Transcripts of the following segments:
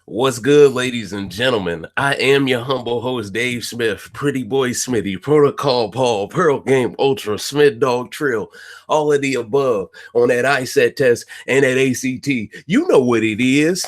What's good, ladies and gentlemen? I am your humble host, Dave Smith, Pretty Boy Smithy, Protocol Paul, Pearl Game Ultra, Smith Dog Trill, all of the above on that ISET test and that ACT. You know what it is.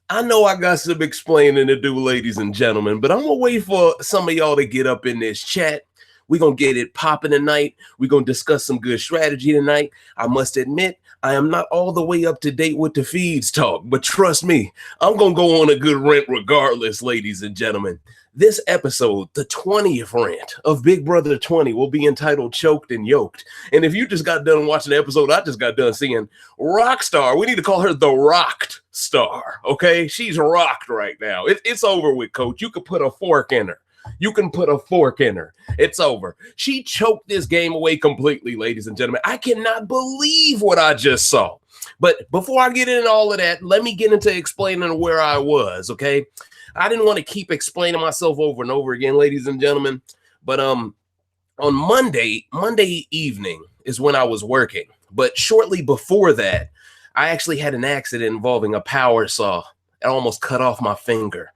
I know I got some explaining to do, ladies and gentlemen, but I'm going to wait for some of y'all to get up in this chat. We're going to get it popping tonight. We're going to discuss some good strategy tonight. I must admit, I am not all the way up to date with the feeds talk, but trust me, I'm going to go on a good rant regardless, ladies and gentlemen. This episode, the 20th rant of Big Brother 20, will be entitled Choked and Yoked. And if you just got done watching the episode, I just got done seeing Rockstar. We need to call her the Rocked Star, okay? She's rocked right now. It's over with, coach. You could put a fork in her. You can put a fork in her. It's over. She choked this game away completely, ladies and gentlemen. I cannot believe what I just saw. But before I get into all of that, let me get into explaining where I was, okay? I didn't want to keep explaining myself over and over again, ladies and gentlemen. But on Monday evening is when I was working. But shortly before that, I actually had an accident involving a power saw. It almost cut off my finger.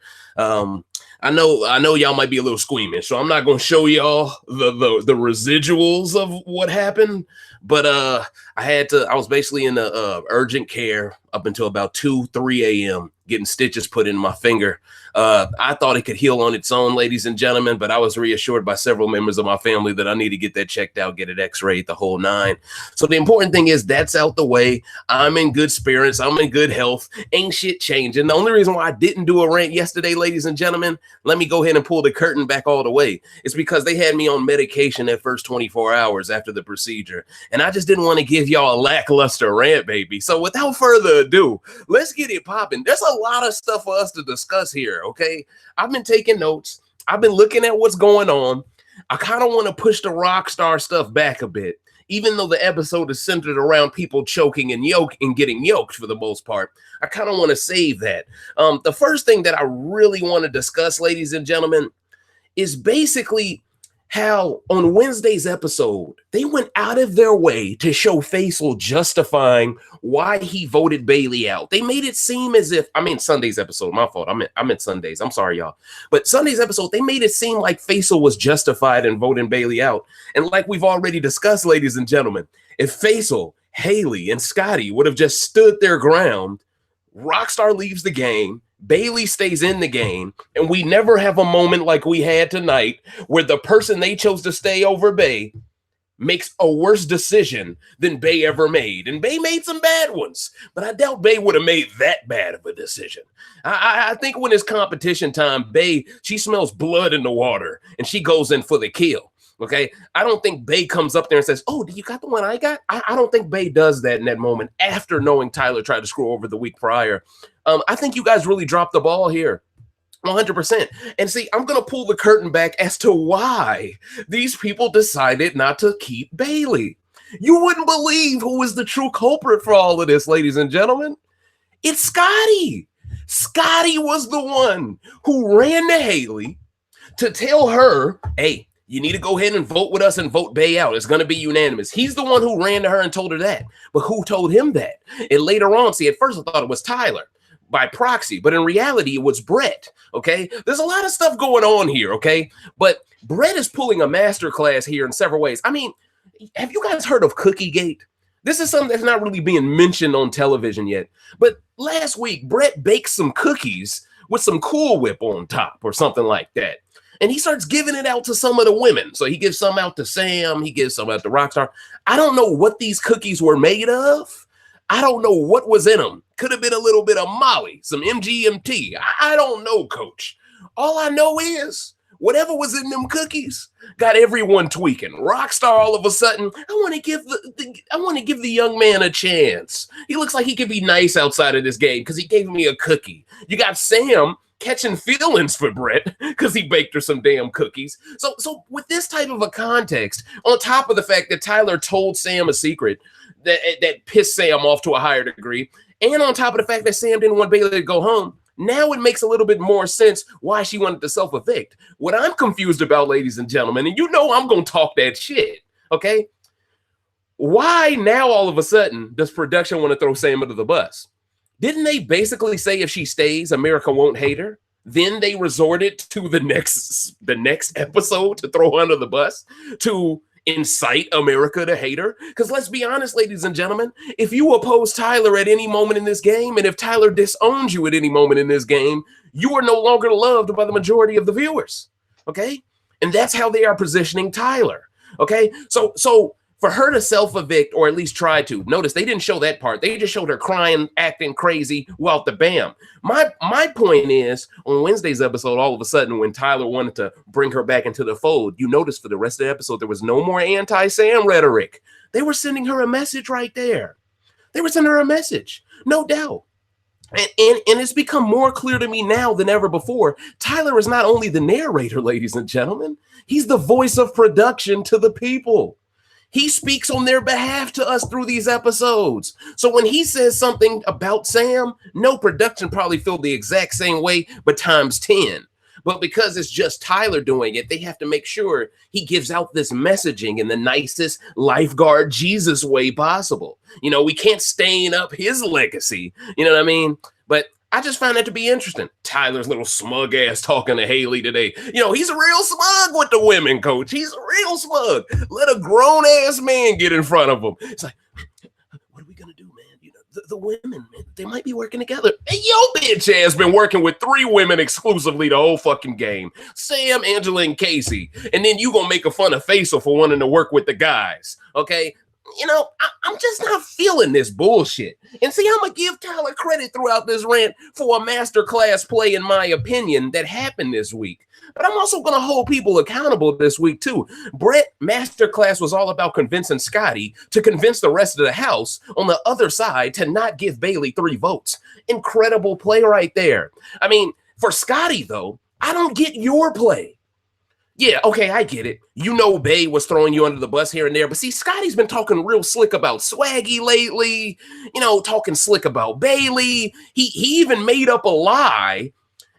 I know y'all might be a little squeamish, so I'm not going to show y'all the residuals of what happened, but I was basically in the urgent care up until about 3 a.m. getting stitches put in my finger. I thought it could heal on its own, ladies and gentlemen, but I was reassured by several members of my family that I need to get that checked out, get it x-rayed, the whole nine. So the important thing is that's out the way. I'm in good spirits. I'm in good health. Ain't shit changing. The only reason why I didn't do a rant yesterday, ladies and gentlemen, let me go ahead and pull the curtain back all the way. It's because they had me on medication that first 24 hours after the procedure, and I just didn't want to give y'all a lackluster rant, baby. So without further ado, let's get it popping. There's a lot of stuff for us to discuss here, okay? I've been taking notes. I've been looking at what's going on. I kind of want to push the rock star stuff back a bit, even though the episode is centered around people choking and getting yoked for the most part. I kind of want to save that. The first thing that I really want to discuss, ladies and gentlemen, is basically how on Wednesday's episode, they went out of their way to show Faisal justifying why he voted Bailey out. They made it seem as if, Sunday's episode, my fault. I meant Sunday's. I'm sorry, y'all. But Sunday's episode, they made it seem like Faisal was justified in voting Bailey out. And like we've already discussed, ladies and gentlemen, if Faisal, Haley, and Scotty would have just stood their ground, Rockstar leaves the game, Bailey stays in the game, and we never have a moment like we had tonight where the person they chose to stay over Bay makes a worse decision than Bay ever made. And Bay made some bad ones, but I doubt Bay would have made that bad of a decision. I think when it's competition time, Bay, she smells blood in the water, and she goes in for the kill. Okay, I don't think Bay comes up there and says, "Oh, do you got the one I got?" I don't think Bay does that in that moment after knowing Tyler tried to screw over the week prior. I think you guys really dropped the ball here, 100%. And see, I'm going to pull the curtain back as to why these people decided not to keep Bailey. You wouldn't believe who is the true culprit for all of this, ladies and gentlemen. It's Scotty. Scotty was the one who ran to Haley to tell her, "Hey, you need to go ahead and vote with us and vote Bay out. It's going to be unanimous." He's the one who ran to her and told her that. But who told him that? And later on, see, at first I thought it was Tyler by proxy, but in reality, it was Brett, okay? There's a lot of stuff going on here, okay? But Brett is pulling a masterclass here in several ways. I mean, have you guys heard of Cookie Gate? This is something that's not really being mentioned on television yet. But last week, Brett baked some cookies with some Cool Whip on top or something like that. And he starts giving it out to some of the women. So he gives some out to Sam. He gives some out to Rockstar. I don't know what these cookies were made of. I don't know what was in them. Could have been a little bit of Molly, some MGMT. I don't know, coach. All I know is whatever was in them cookies got everyone tweaking. Rockstar all of a sudden, I want to give the young man a chance. He looks like he could be nice outside of this game because he gave me a cookie. You got Sam catching feelings for Brett because he baked her some damn cookies. So with this type of a context, on top of the fact that Tyler told Sam a secret that pissed Sam off to a higher degree, and on top of the fact that Sam didn't want Bailey to go home, now it makes a little bit more sense why she wanted to self-evict. What I'm confused about, ladies and gentlemen, and you know I'm going to talk that shit, okay? Why now all of a sudden does production want to throw Sam under the bus? Didn't they basically say if she stays, America won't hate her? Then they resorted to the next episode to throw her under the bus to incite America to hate her. Because let's be honest, ladies and gentlemen, if you oppose Tyler at any moment in this game, and if Tyler disowns you at any moment in this game, you are no longer loved by the majority of the viewers. Okay? And that's how they are positioning Tyler. Okay? So for her to self-evict, or at least try to, notice they didn't show that part. They just showed her crying, acting crazy, out the bam. My point is, on Wednesday's episode, all of a sudden, when Tyler wanted to bring her back into the fold, you notice for the rest of the episode, there was no more anti-Sam rhetoric. They were sending her a message right there. They were sending her a message, no doubt. And it's become more clear to me now than ever before. Tyler is not only the narrator, ladies and gentlemen, he's the voice of production to the people. He speaks on their behalf to us through these episodes. So when he says something about Sam, no, production probably feel the exact same way, but times 10. But because it's just Tyler doing it, they have to make sure he gives out this messaging in the nicest lifeguard Jesus way possible. You know, we can't stain up his legacy. You know what I mean? But I just found that to be interesting. Tyler's little smug ass talking to Haley today. You know, he's real smug with the women, coach. He's real smug. Let a grown ass man get in front of him. It's like, what are we going to do, man? You know, the women, man, they might be working together. Hey, yo, bitch ass been working with 3 women exclusively the whole fucking game. Sam, Angela, and Casey. And then you going to make a fun of Faisal for wanting to work with the guys. Okay? You know, I'm just not feeling this bullshit. And see, I'm going to give Tyler credit throughout this rant for a masterclass play, in my opinion, that happened this week. But I'm also going to hold people accountable this week, too. Brett masterclass was all about convincing Scotty to convince the rest of the house on the other side to not give Bailey 3 votes. Incredible play right there. I mean, for Scotty, though, I don't get your play. Yeah, okay, I get it. You know Bay was throwing you under the bus here and there, but see, Scotty's been talking real slick about Swaggy lately, you know, talking slick about Bailey. He even made up a lie.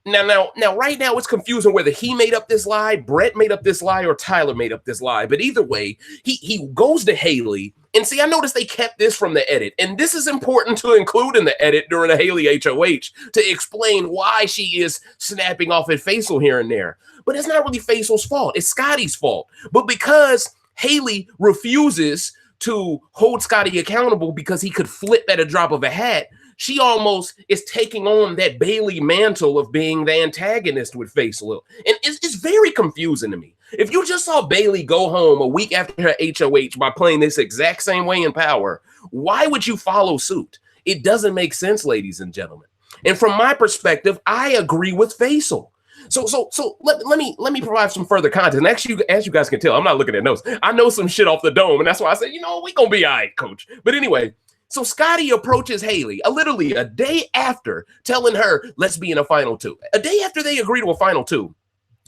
Now, right now, it's confusing whether he made up this lie, Brett made up this lie, or Tyler made up this lie. But either way, he goes to Haley. And see, I noticed they kept this from the edit. And this is important to include in the edit during the Haley HOH to explain why she is snapping off at Faisal here and there. But it's not really Faisal's fault. It's Scotty's fault. But because Haley refuses to hold Scotty accountable because he could flip at a drop of a hat, she almost is taking on that Bailey mantle of being the antagonist with Faisal. And it's very confusing to me. If you just saw Bailey go home a week after her HOH by playing this exact same way in Power, why would you follow suit? It doesn't make sense, ladies and gentlemen. And from my perspective, I agree with Faisal. So let me provide some further context. And actually, as you guys can tell, I'm not looking at notes. I know some shit off the dome, and that's why I said, you know, we gonna be all right, coach. But anyway, so Scotty approaches Haley literally a day after telling her, let's be in a final 2. A day after they agree to a final 2,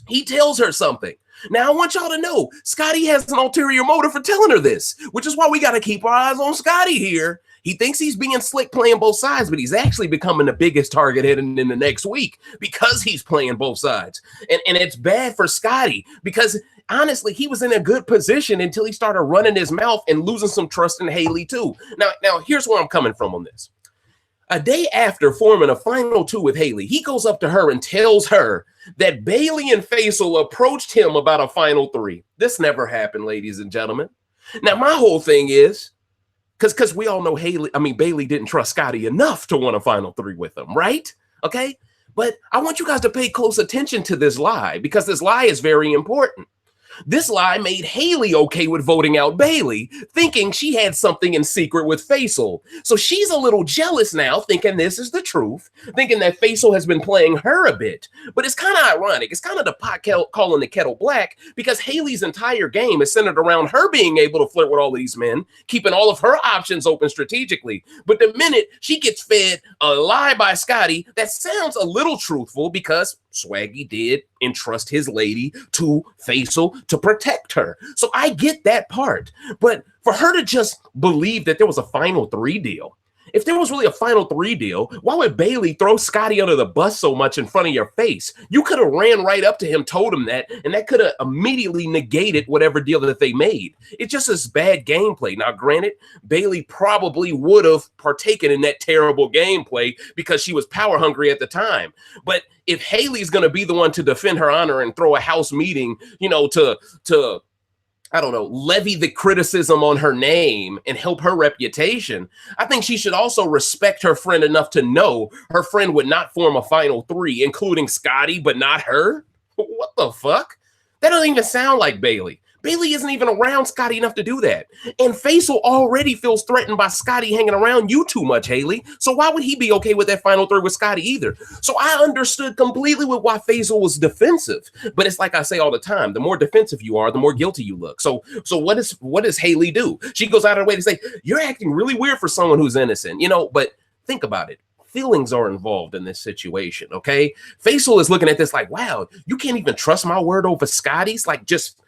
he tells her something. Now, I want y'all to know, Scotty has an ulterior motive for telling her this, which is why we got to keep our eyes on Scotty here. He thinks he's being slick playing both sides, but he's actually becoming the biggest target heading in the next week because he's playing both sides. And it's bad for Scotty because, honestly, he was in a good position until he started running his mouth and losing some trust in Haley, too. Now here's where I'm coming from on this. A day after forming a final 2 with Haley, he goes up to her and tells her that Bailey and Faisal approached him about a final 3. This never happened, ladies and gentlemen. Now, my whole thing is, because we all know Bailey didn't trust Scotty enough to want a final 3 with him, right? Okay? But I want you guys to pay close attention to this lie, because this lie is very important. This lie made Haley okay with voting out Bailey, thinking she had something in secret with Faisal. So she's a little jealous now, thinking this is the truth, thinking that Faisal has been playing her a bit. But it's kind of ironic. It's kind of the pot calling the kettle black, because Haley's entire game is centered around her being able to flirt with all of these men, keeping all of her options open strategically. But the minute she gets fed a lie by Scotty that sounds a little truthful, because Swaggy did entrust his lady to Faisal to protect her. So I get that part. But for her to just believe that there was a final 3 deal if there was really a final 3 deal, why would Bailey throw Scotty under the bus so much in front of your face? You could have ran right up to him, told him that, and that could have immediately negated whatever deal that they made. It's just this bad gameplay. Now, granted, Bailey probably would have partaken in that terrible gameplay because she was power hungry at the time. But if Haley's going to be the one to defend her honor and throw a house meeting, to I don't know, levy the criticism on her name and help her reputation, I think she should also respect her friend enough to know her friend would not form a final 3, including Scotty, but not her. What the fuck? That doesn't even sound like Bailey. Bailey isn't even around Scotty enough to do that. And Faisal already feels threatened by Scotty hanging around you too much, Haley. So why would he be okay with that final 3 with Scotty either? So I understood completely with why Faisal was defensive. But it's like I say all the time, the more defensive you are, the more guilty you look. So what does Haley do? She goes out of her way to say, you're acting really weird for someone who's innocent, but think about it. Feelings are involved in this situation, okay? Faisal is looking at this like, wow, you can't even trust my word over Scotty's? Like, just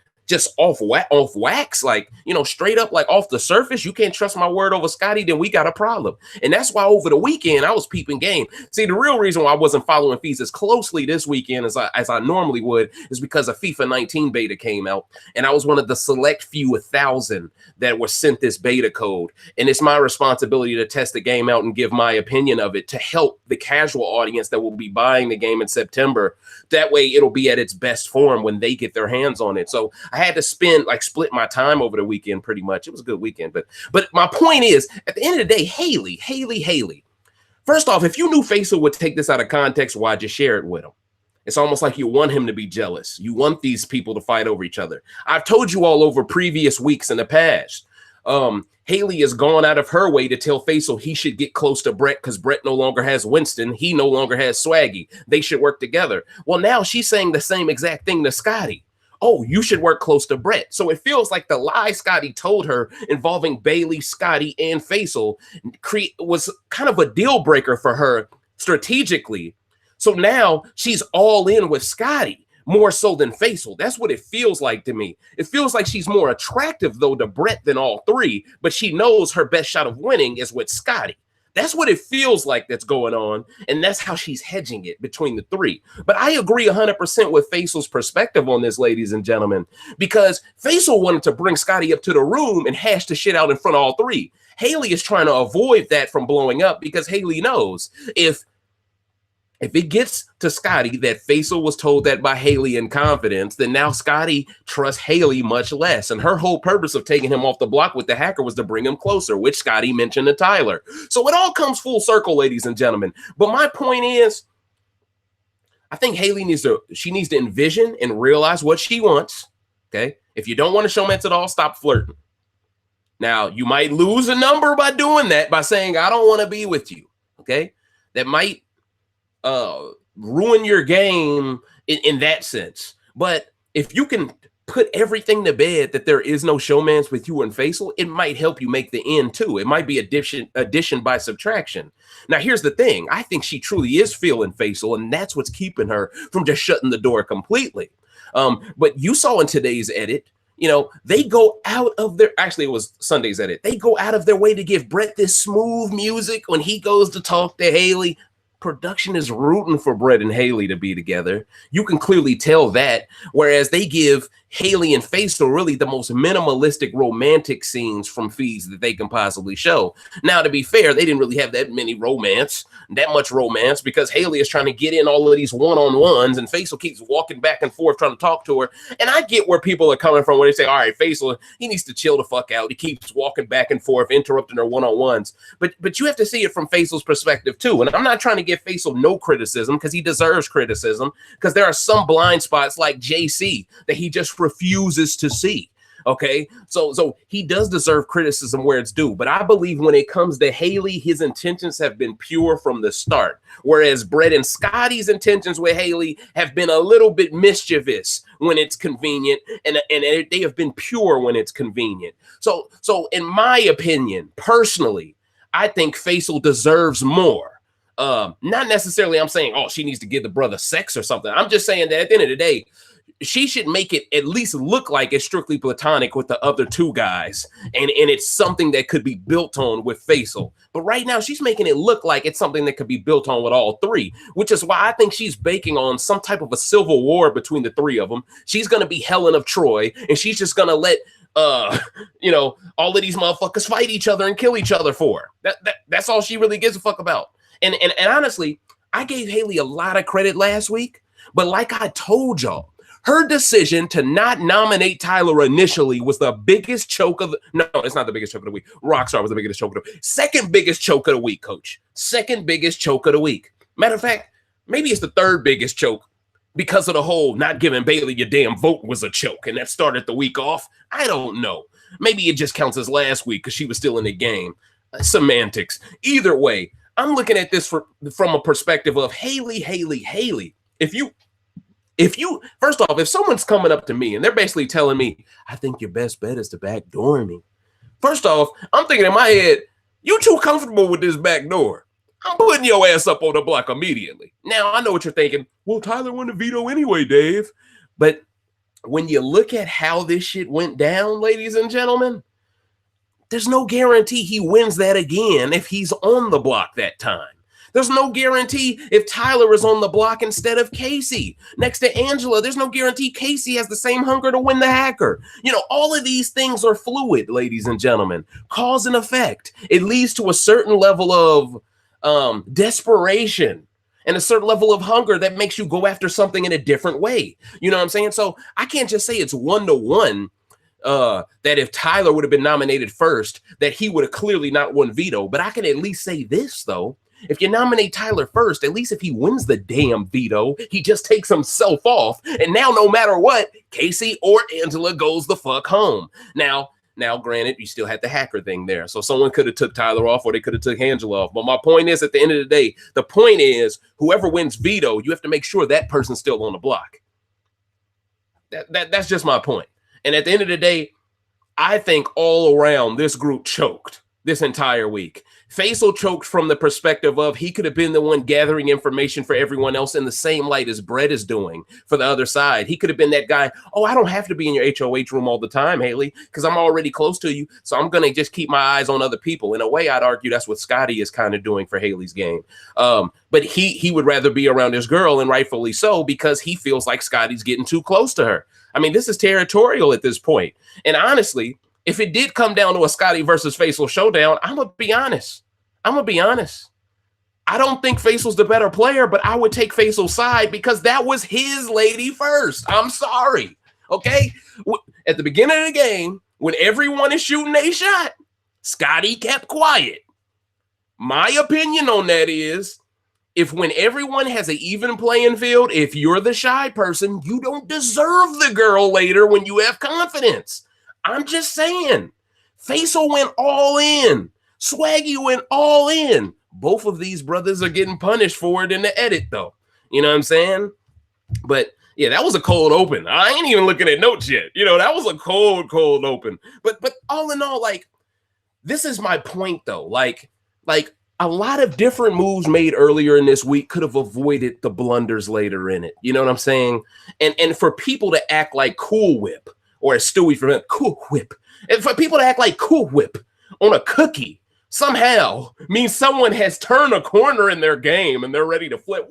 off wax, like, straight up, like off the surface, you can't trust my word over Scotty, then we got a problem. And that's why over the weekend I was peeping game. See, the real reason why I wasn't following fees as closely this weekend as I normally would is because a FIFA 19 beta came out, and I was one of the select few 1,000 that were sent this beta code. And it's my responsibility to test the game out and give my opinion of it to help the casual audience that will be buying the game in September. That way it'll be at its best form when they get their hands on it. So I had to split my time over the weekend pretty much. It was a good weekend. But my point is, at the end of the day, Haley. First off, if you knew Faisal would take this out of context, why'd you share it with him? It's almost like you want him to be jealous. You want these people to fight over each other. I've told you all over previous weeks in the past. Haley has gone out of her way to tell Faisal he should get close to Brett because Brett no longer has Winston. He no longer has Swaggy. They should work together. Well, now she's saying the same exact thing to Scotty. Oh, you should work close to Brett. So it feels like the lie Scotty told her involving Bailey, Scotty, and Faisal was kind of a deal breaker for her strategically. So now she's all in with Scotty more so than Faisal. That's what it feels like to me. It feels like she's more attractive, though, to Brett than all 3, but she knows her best shot of winning is with Scotty. That's what it feels like that's going on, and that's how she's hedging it between the 3. But I agree 100% with Faisal's perspective on this, ladies and gentlemen, because Faisal wanted to bring Scotty up to the room and hash the shit out in front of all 3. Haley is trying to avoid that from blowing up because Haley knows if it gets to Scotty that Faisal was told that by Haley in confidence, then now Scotty trusts Haley much less. And her whole purpose of taking him off the block with the hacker was to bring him closer, which Scotty mentioned to Tyler. So it all comes full circle, ladies and gentlemen. But my point is, I think Haley needs to envision and realize what she wants. Okay. If you don't want to showmance at all, stop flirting. Now, you might lose a number by doing that, by saying, I don't want to be with you. Okay. That might ruin your game in that sense. But if you can put everything to bed that there is no showmance with you and Faisal, it might help you make the end too. It might be addition by subtraction. Now, here's the thing. I think she truly is feeling Faisal, and that's what's keeping her from just shutting the door completely. But you saw in today's edit, they go out of their, actually it was Sunday's edit. They go out of their way to give Brett this smooth music when he goes to talk to Haley. Production is rooting for Brett and Haley to be together. You can clearly tell that. Whereas they give Haley and Faisal really the most minimalistic romantic scenes from feeds that they can possibly show. Now, to be fair, they didn't really have that much romance, because Haley is trying to get in all of these one-on-ones, and Faisal keeps walking back and forth trying to talk to her. And I get where people are coming from when they say, all right, Faisal, he needs to chill the fuck out. He keeps walking back and forth, interrupting her one-on-ones. But you have to see it from Faisal's perspective too. And I'm not trying to give Faisal no criticism, because he deserves criticism, because there are some blind spots like JC that he just refuses to see. Okay, so he does deserve criticism where it's due, but I believe when it comes to Haley, his intentions have been pure from the start, whereas Brett and Scotty's intentions with Haley have been a little bit mischievous when it's convenient, and they have been pure when it's convenient. So in my opinion, personally, I think Faisal deserves more. Not necessarily I'm saying, oh, she needs to give the brother sex or something. I'm just saying that at the end of the day, she should make it at least look like it's strictly platonic with the other two guys, and it's something that could be built on with Faisal. But right now, she's making it look like it's something that could be built on with all three, which is why I think she's baking on some type of a civil war between the three of them. She's going to be Helen of Troy, and she's just going to let all of these motherfuckers fight each other and kill each other for her. That's all she really gives a fuck about. And honestly, I gave Haley a lot of credit last week, but like I told y'all, her decision to not nominate Tyler initially was the biggest choke of no, it's not the biggest choke of the week. Rockstar was the biggest choke of the week. Second biggest choke of the week, coach. Second biggest choke of the week. Matter of fact, maybe it's the third biggest choke because of the whole not giving Bailey your damn vote was a choke, and that started the week off. I don't know. Maybe it just counts as last week because she was still in the game. Semantics. Either way, I'm looking at this from a perspective of Haley. If you first off, if someone's coming up to me and they're basically telling me, I think your best bet is to backdoor me. First off, I'm thinking in my head, you too comfortable with this backdoor. I'm putting your ass up on the block immediately. Now, I know what you're thinking. Well, Tyler won the veto anyway, Dave. But when you look at how this shit went down, ladies and gentlemen, there's no guarantee he wins that again if he's on the block that time. There's no guarantee if Tyler is on the block instead of Casey. Next to Angela, there's no guarantee Casey has the same hunger to win the hacker. All of these things are fluid, ladies and gentlemen. Cause and effect. It leads to a certain level of desperation and a certain level of hunger that makes you go after something in a different way. You know what I'm saying? So I can't just say it's 1-to-1 that if Tyler would have been nominated first, that he would have clearly not won veto. But I can at least say this, though. If you nominate Tyler first, at least if he wins the damn veto, he just takes himself off. And now, no matter what, Casey or Angela goes the fuck home. Now, granted, you still had the hacker thing there. So someone could have took Tyler off or they could have took Angela off. But my point is, at the end of the day, the point is whoever wins veto, you have to make sure that person's still on the block. That's just my point. And at the end of the day, I think all around this group choked this entire week. Faisal choked from the perspective of he could have been the one gathering information for everyone else in the same light as Brett is doing for the other side. He could have been that guy, I don't have to be in your HOH room all the time, Haley, because I'm already close to you, so I'm going to just keep my eyes on other people. In a way, I'd argue that's what Scotty is kind of doing for Haley's game. But he would rather be around his girl, and rightfully so, because he feels like Scotty's getting too close to her. I mean, this is territorial at this point. And honestly, if it did come down to a Scotty versus Faisal showdown, I'm going to be honest. I don't think Faisal's the better player, but I would take Faisal's side because that was his lady first. I'm sorry. Okay? At the beginning of the game, when everyone is shooting a shot, Scotty kept quiet. My opinion on that is, when everyone has an even playing field, if you're the shy person, you don't deserve the girl later when you have confidence. I'm just saying. Faisal went all in. Swaggy went all in. Both of these brothers are getting punished for it in the edit, though. You know what I'm saying? But yeah, that was a cold open. I ain't even looking at notes yet. That was a cold open. But all in all, this is my point, though. Like a lot of different moves made earlier in this week could have avoided the blunders later in it. You know what I'm saying? And for people to act like Cool Whip, or as Stewie from Cool Whip, and for people to act like Cool Whip on a cookie somehow means someone has turned a corner in their game and they're ready to flip.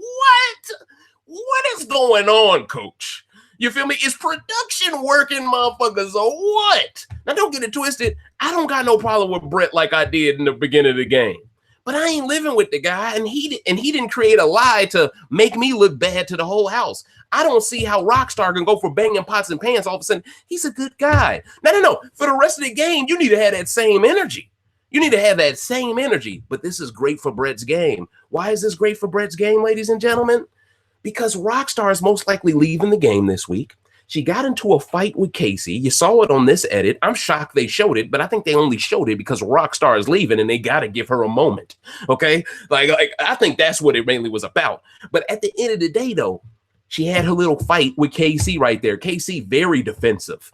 What is going on, coach? You feel me? Is production working, motherfuckers, or what? Now, don't get it twisted. I don't got no problem with Brett like I did in the beginning of the game. But I ain't living with the guy, and he didn't create a lie to make me look bad to the whole house. I don't see how Rockstar can go for banging pots and pans. All of a sudden, he's a good guy. No. For the rest of the game, you need to have that same energy. But this is great for Brett's game. Why is this great for Brett's game, ladies and gentlemen? Because Rockstar is most likely leaving the game this week. She got into a fight with Casey. You saw it on this edit. I'm shocked they showed it, but I think they only showed it because Rockstar is leaving and they got to give her a moment. Okay? Like I think that's what it mainly was about. But at the end of the day, though, she had her little fight with KC right there. KC, very defensive.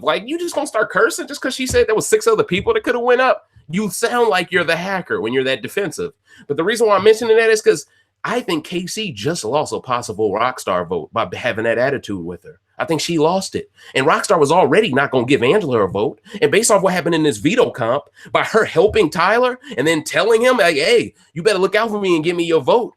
Like, you just gonna start cursing just because she said there was 6 other people that could have went up? You sound like you're the hacker when you're that defensive. But the reason why I'm mentioning that is because I think KC just lost a possible Rockstar vote by having that attitude with her. I think she lost it. And Rockstar was already not going to give Angela a vote. And based off what happened in this veto comp, by her helping Tyler and then telling him, like, hey, you better look out for me and give me your vote.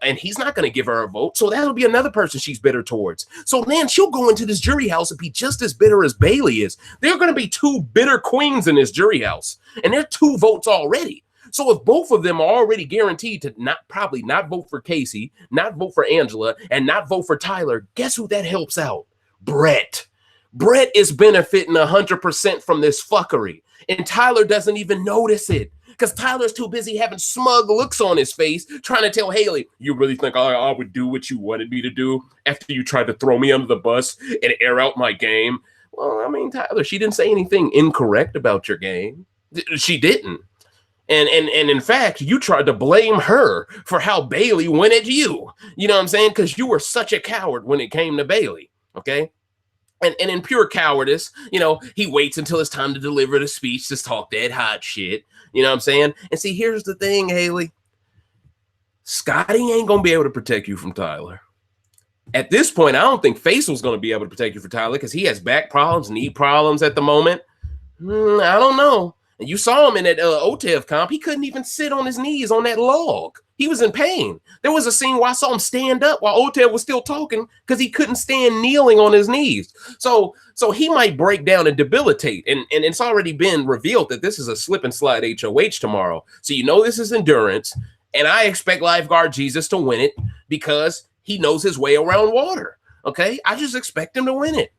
And he's not going to give her a vote. So that'll be another person she's bitter towards. So then she'll go into this jury house and be just as bitter as Bailey is. There are going to be two bitter queens in this jury house. And they're 2 votes already. So if both of them are already guaranteed to probably not vote for Casey, not vote for Angela, and not vote for Tyler, guess who that helps out? Brett. Brett is benefiting 100% from this fuckery. And Tyler doesn't even notice it because Tyler's too busy having smug looks on his face trying to tell Haley, you really think I would do what you wanted me to do after you tried to throw me under the bus and air out my game? Well, I mean, Tyler, she didn't say anything incorrect about your game. She didn't. And in fact, you tried to blame her for how Bailey went at you. You know what I'm saying? Because you were such a coward when it came to Bailey. Okay. And in pure cowardice, you know, he waits until it's time to deliver the speech to talk that hot shit. You know what I'm saying? And see, here's the thing, Haley. Scotty ain't going to be able to protect you from Tyler. At this point, I don't think Faisal's going to be able to protect you from Tyler because he has back problems, knee problems at the moment. I don't know. And you saw him in that OTEV comp. He couldn't even sit on his knees on that log. He was in pain. There was a scene where I saw him stand up while OTEV was still talking because he couldn't stand kneeling on his knees. So he might break down and debilitate. And it's already been revealed that this is a slip and slide HOH tomorrow. So you know this is endurance. And I expect Lifeguard Jesus to win it because he knows his way around water. Okay? I just expect him to win it.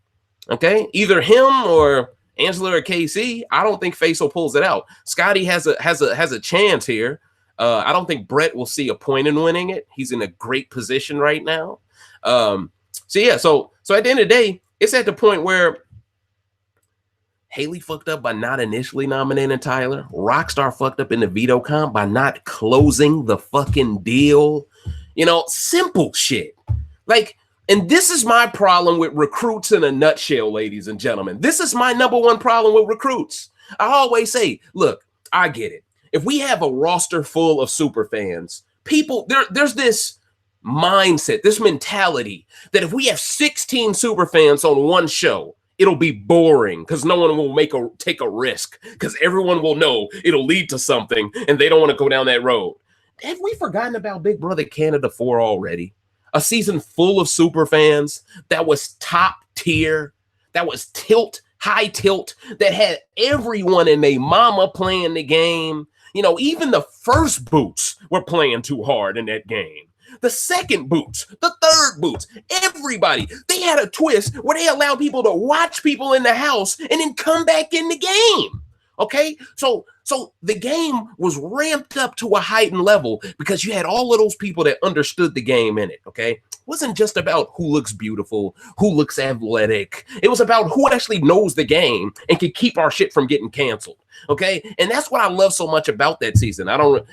Okay? Either him or Angela or KC, I don't think Faisal pulls it out. Scotty has a chance here. I don't think Brett will see a point in winning it. He's in a great position right now. So at the end of the day, it's at the point where Haley fucked up by not initially nominating Tyler. Rockstar fucked up in the veto comp by not closing the fucking deal. You know, simple shit. Like, and this is my problem with recruits in a nutshell, ladies and gentlemen. This is my number one problem with recruits. I always say, look, I get it. If we have a roster full of super fans, people, there's this mindset, this mentality that if we have 16 super fans on one show, it'll be boring because no one will take a risk because everyone will know it'll lead to something and they don't want to go down that road. Have we forgotten about Big Brother Canada 4 already? A season full of super fans that was top tier, that was high tilt, that had everyone and their mama playing the game. You know, even the first boots were playing too hard in that game. The second boots, the third boots, everybody. They had a twist where they allowed people to watch people in the house and then come back in the game. Okay, so the game was ramped up to a heightened level because you had all of those people that understood the game in it. Okay, it wasn't just about who looks beautiful, who looks athletic. It was about who actually knows the game and can keep our shit from getting canceled. Okay, and that's what I love so much about that season. I don't,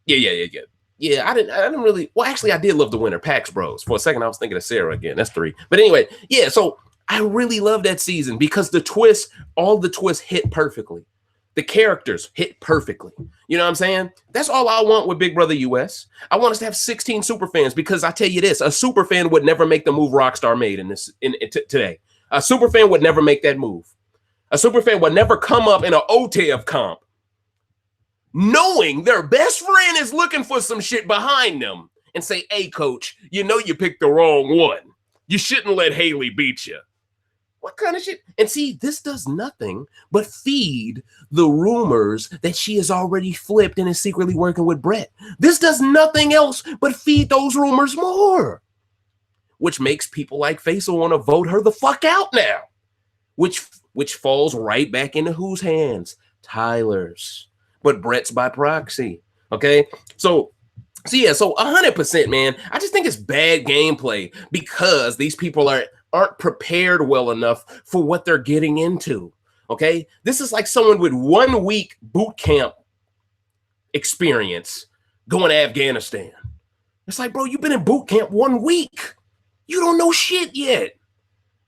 yeah. I didn't really. Well, actually, I did love the winner, Pax Bros. For a second, I was thinking of Sarah again. That's 3. But anyway, yeah. So I really love that season because all the twists hit perfectly. The characters hit perfectly. You know what I'm saying? That's all I want with Big Brother US. I want us to have 16 super fans because I tell you this, a super fan would never make the move Rockstar made today. A super fan would never make that move. A super fan would never come up in an OTEV comp knowing their best friend is looking for some shit behind them and say, hey, coach, you know you picked the wrong one. You shouldn't let Haley beat you. What kind of shit? And see, this does nothing but feed the rumors that she has already flipped and is secretly working with Brett. This does nothing else but feed those rumors more, which makes people like Faisal want to vote her the fuck out now, which falls right back into whose hands? Tyler's, but Brett's by proxy. Okay, so 100%, man. I just think it's bad gameplay because these people aren't prepared well enough for what they're getting into. Okay, this is like someone with 1 week boot camp experience going to Afghanistan. It's like, bro, you've been in boot camp 1 week. You don't know shit yet.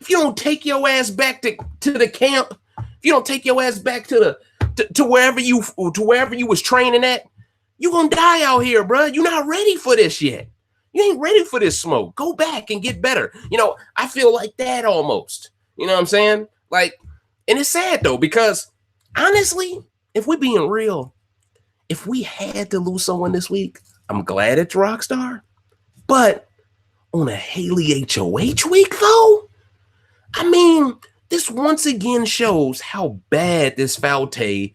If you don't take your ass back to the camp, if you don't take your ass back to wherever you was training at, You gonna die out here, bro. You're not ready for this yet. You ain't ready for this smoke. Go back and get better. I feel like that almost. You know what I'm saying? Like, and it's sad though, because honestly, if we're being real, if we had to lose someone this week, I'm glad it's Rockstar. But on a Haley HOH week though, I mean, this once again shows how bad this Falte,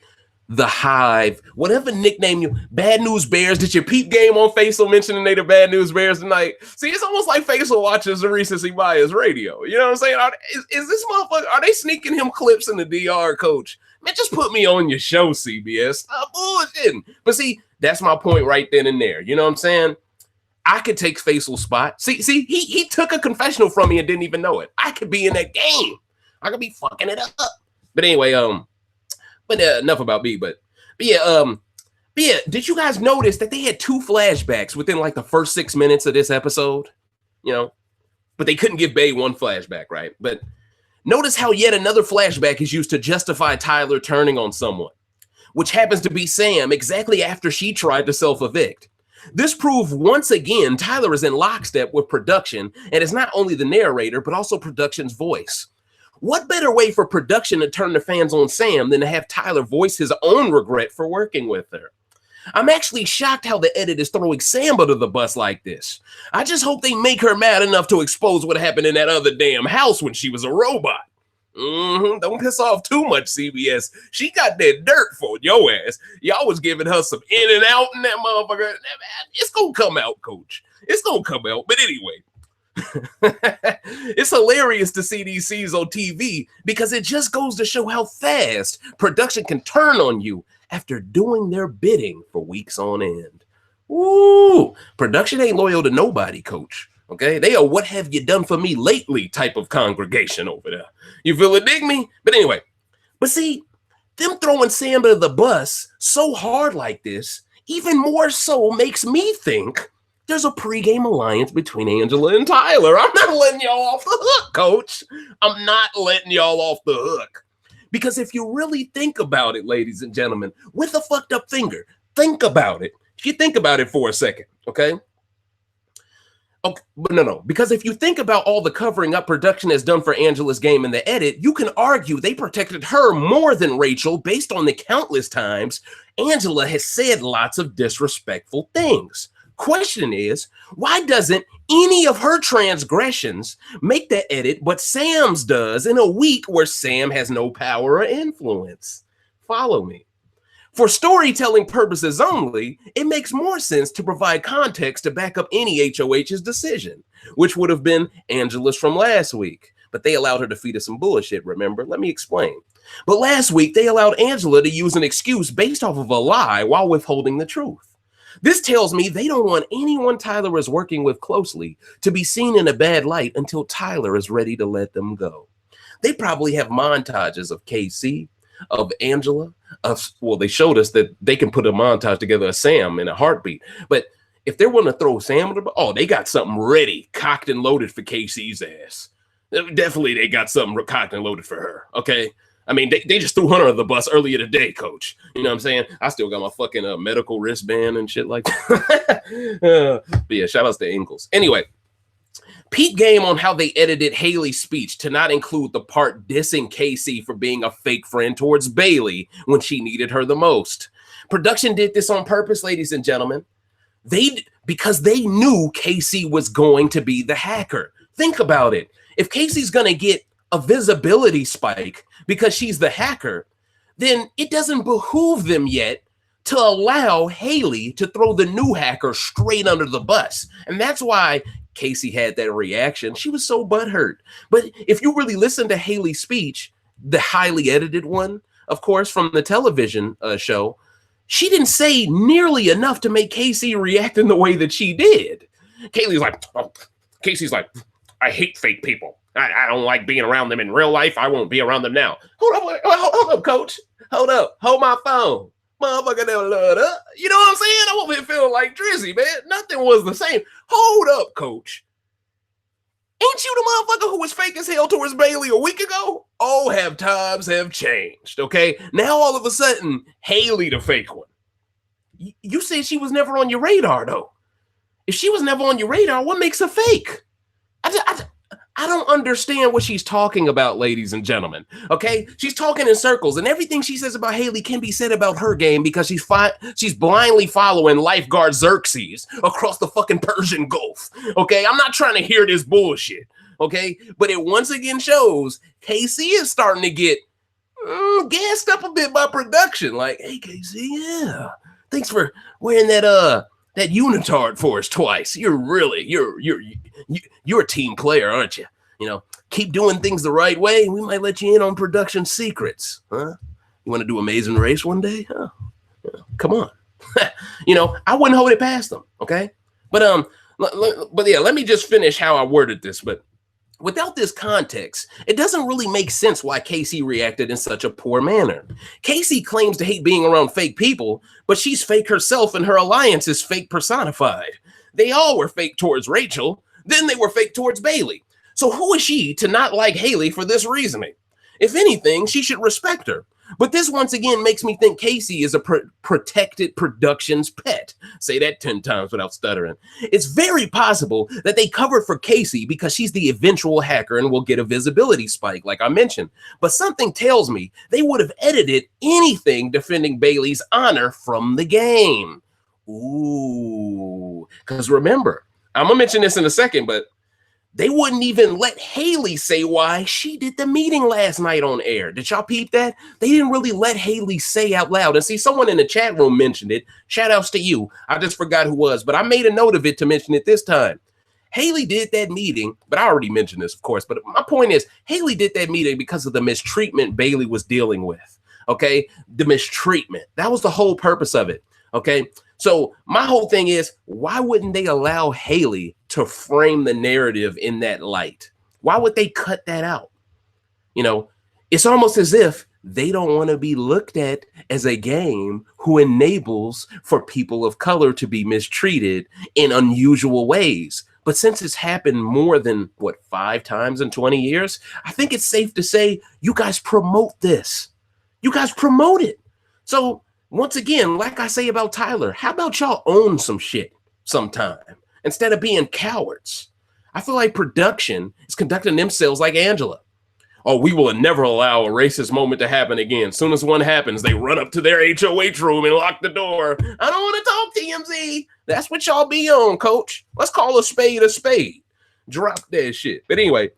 the Hive, whatever nickname you, Bad News Bears. Did your peep game on Faisal mentioning they the Bad News Bears tonight? See, it's almost like Faisal watches the Recency Bias radio. You know what I'm saying? Is this motherfucker, are they sneaking him clips in the DR, coach? Man, just put me on your show, CBS. Stop bullshitting. But see, that's my point right then and there. You know what I'm saying? I could take Faisal's spot. See, he took a confessional from me and didn't even know it. I could be in that game. I could be fucking it up. But anyway, enough about me. But yeah, did you guys notice that they had 2 flashbacks within like the first 6 minutes of this episode? But they couldn't give Bay 1 flashback, right? But notice how yet another flashback is used to justify Tyler turning on someone, which happens to be Sam exactly after she tried to self-evict. This proved once again Tyler is in lockstep with production and is not only the narrator, but also production's voice. What better way for production to turn the fans on Sam than to have Tyler voice his own regret for working with her? I'm actually shocked how the edit is throwing Sam under the bus like this. I just hope they make her mad enough to expose what happened in that other damn house when she was a robot. Don't piss off too much, CBS. She got that dirt for your ass. Y'all was giving her some in and out in that motherfucker. It's gonna come out, coach. It's gonna come out. But anyway, it's hilarious to see these scenes on TV because it just goes to show how fast production can turn on you after doing their bidding for weeks on end. Ooh, production ain't loyal to nobody, coach. Okay, they are what have you done for me lately type of congregation over there. You feel it, dig me? But anyway, see, them throwing Sam to the bus so hard like this, even more so makes me think there's a pregame alliance between Angela and Tyler. I'm not letting y'all off the hook, coach. I'm not letting y'all off the hook. Because if you really think about it, ladies and gentlemen, with a fucked up finger, think about it. If you think about it for a second, okay? Okay, but no. Because if you think about all the covering up production has done for Angela's game in the edit, you can argue they protected her more than Rachel based on the countless times Angela has said lots of disrespectful things. Question is, why doesn't any of her transgressions make the edit but Sam's does in a week where Sam has no power or influence? Follow me. For storytelling purposes only, it makes more sense to provide context to back up any HOH's decision, which would have been Angela's from last week. But they allowed her to feed us some bullshit, remember? Let me explain. But last week, they allowed Angela to use an excuse based off of a lie while withholding the truth. This tells me they don't want anyone Tyler is working with closely to be seen in a bad light until Tyler is ready to let them go. They probably have montages of KC, of Angela, they showed us that they can put a montage together of Sam in a heartbeat. But if they're willing to throw Sam, they got something ready, cocked and loaded for KC's ass. Definitely they got something cocked and loaded for her, okay? I mean, they just threw Hunter on the bus earlier today, coach. You know what I'm saying? I still got my fucking medical wristband and shit like that. But yeah, shout outs to Ingalls. Anyway, peep game on how they edited Haley's speech to not include the part dissing Casey for being a fake friend towards Bailey when she needed her the most. Production did this on purpose, ladies and gentlemen. Because they knew Casey was going to be the hacker. Think about it. If Casey's going to get a visibility spike because she's the hacker, then it doesn't behoove them yet to allow Haley to throw the new hacker straight under the bus. And that's why Casey had that reaction. She was so butthurt. But if you really listen to Haley's speech, the highly edited one, of course, from the television show, she didn't say nearly enough to make Casey react in the way that she did. Casey's like, I hate fake people. I don't like being around them in real life. I won't be around them now. Hold up, coach. Hold up. Hold my phone. Motherfucker never loved up. You know what I'm saying? I'm over here feeling like Drizzy, man. Nothing was the same. Hold up, coach. Ain't you the motherfucker who was fake as hell towards Bailey a week ago? Oh, times have changed, okay? Now all of a sudden, Haley the fake one. You said she was never on your radar, though. If she was never on your radar, what makes her fake? I don't understand what she's talking about, ladies and gentlemen. Okay, she's talking in circles, and everything she says about Haley can be said about her game because she's blindly following lifeguard Xerxes across the fucking Persian Gulf. Okay, I'm not trying to hear this bullshit. Okay, but it once again shows KC is starting to get gassed up a bit by production. Like, hey KC, yeah, thanks for wearing that unitard for us twice. You're a team player, aren't you? You know, keep doing things the right way. We might let you in on production secrets. Huh? You want to do Amazing Race one day? Huh? Yeah, come on. You know, I wouldn't hold it past them. Okay. But yeah, let me just finish how I worded this. But without this context, it doesn't really make sense why Casey reacted in such a poor manner. Casey claims to hate being around fake people, but she's fake herself and her alliance is fake personified. They all were fake towards Rachel, then they were fake towards Bailey. So who is she to not like Haley for this reasoning? If anything, she should respect her. But this once again makes me think Casey is a protected production's pet. Say that 10 times without stuttering. It's very possible that they covered for Casey because she's the eventual hacker and will get a visibility spike, like I mentioned. But something tells me they would have edited anything defending Bailey's honor from the game. Ooh, because remember, I'm going to mention this in a second, but they wouldn't even let Haley say why she did the meeting last night on air. Did y'all peep that? They didn't really let Haley say out loud. And see, someone in the chat room mentioned it. Shout outs to you. I just forgot who was, but I made a note of it to mention it this time. Haley did that meeting, but I already mentioned this, of course. But my point is, Haley did that meeting because of the mistreatment Bailey was dealing with. Okay? The mistreatment. That was the whole purpose of it. Okay? So my whole thing is, why wouldn't they allow Haley to frame the narrative in that light? Why would they cut that out? You know, it's almost as if they don't want to be looked at as a game who enables for people of color to be mistreated in unusual ways. But since it's happened more than, 5 times in 20 years, I think it's safe to say you guys promote this. You guys promote it. So once again, like I say about Tyler, how about y'all own some shit sometime instead of being cowards? I feel like production is conducting themselves like Angela. Oh, we will never allow a racist moment to happen again. As soon as one happens, they run up to their HOH room and lock the door. I don't want to talk TMZ. That's what y'all be on, coach. Let's call a spade a spade. Drop that shit. But anyway,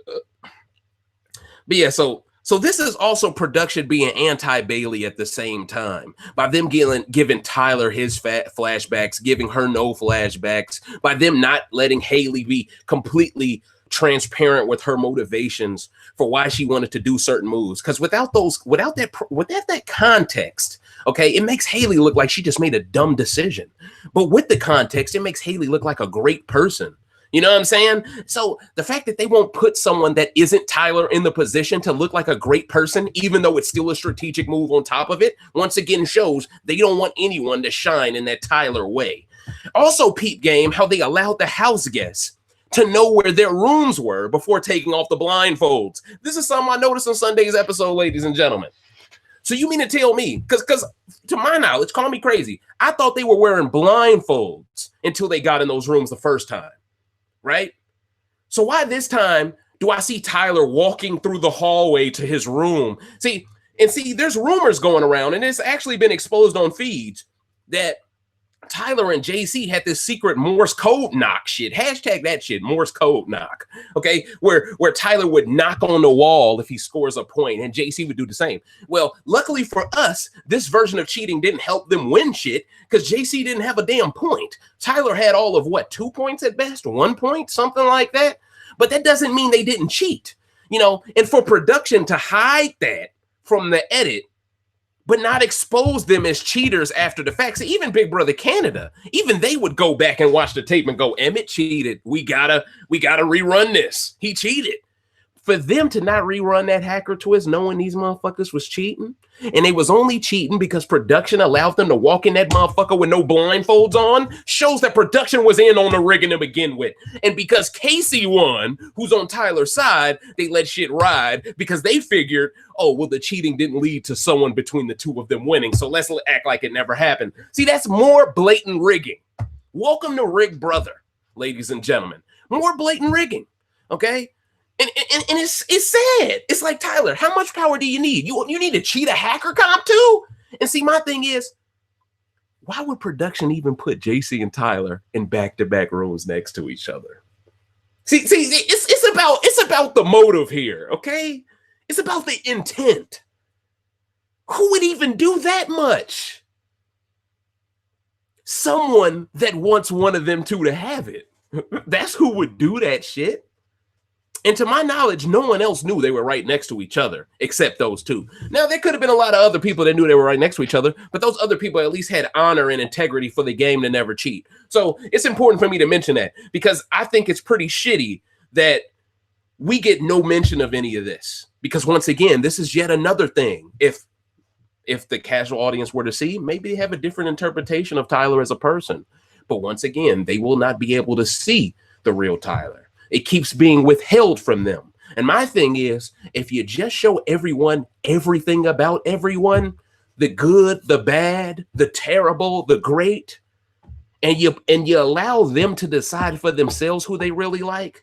but yeah, so this is also production being anti-Bailey at the same time by them giving Tyler his flashbacks, giving her no flashbacks, by them not letting Haley be completely transparent with her motivations for why she wanted to do certain moves. Because without that context, okay, it makes Haley look like she just made a dumb decision. But with the context, it makes Haley look like a great person. You know what I'm saying? So the fact that they won't put someone that isn't Tyler in the position to look like a great person, even though it's still a strategic move on top of it, once again shows they don't want anyone to shine in that Tyler way. Also, peep game, how they allowed the house guests to know where their rooms were before taking off the blindfolds. This is something I noticed on Sunday's episode, ladies and gentlemen. So you mean to tell me, because to my knowledge, call me crazy, I thought they were wearing blindfolds until they got in those rooms the first time. Right? So why this time do I see Tyler walking through the hallway to his room? See, there's rumors going around, and it's actually been exposed on feeds that Tyler and JC had this secret Morse code knock shit. Hashtag that shit, Morse code knock. Okay, where Tyler would knock on the wall if he scores a point, and JC would do the same. Well, luckily for us, this version of cheating didn't help them win shit because JC didn't have a damn point. Tyler had all of 2 points at best, 1 point, something like that. But that doesn't mean they didn't cheat, you know. And for production to hide that from the edit, but not expose them as cheaters after the fact. So even Big Brother Canada, even they would go back and watch the tape and go, Emmett cheated. We gotta rerun this. He cheated. for them to not rerun that hacker twist knowing these motherfuckers was cheating, and they was only cheating because production allowed them to walk in that motherfucker with no blindfolds on, shows that production was in on the rigging to begin with. And because Casey won, who's on Tyler's side, they let shit ride because they figured, oh, well, the cheating didn't lead to someone between the two of them winning, so let's act like it never happened. See, that's more blatant rigging. Welcome to Rig Brother, ladies and gentlemen. More blatant rigging, okay? And it's sad. It's like, Tyler, how much power do you need? You need to cheat a hacker comp too? And see, my thing is, why would production even put JC and Tyler in back-to-back rooms next to each other? See, it's about the motive here, okay? It's about the intent. Who would even do that much? Someone that wants one of them two to have it. That's who would do that shit. And to my knowledge, no one else knew they were right next to each other except those two. Now, there could have been a lot of other people that knew they were right next to each other, but those other people at least had honor and integrity for the game to never cheat. So it's important for me to mention that because I think it's pretty shitty that we get no mention of any of this. Because once again, this is yet another thing. If the casual audience were to see, maybe they have a different interpretation of Tyler as a person. But once again, they will not be able to see the real Tyler. It keeps being withheld from them. And my thing is, if you just show everyone everything about everyone, the good, the bad, the terrible, the great, and you allow them to decide for themselves who they really like,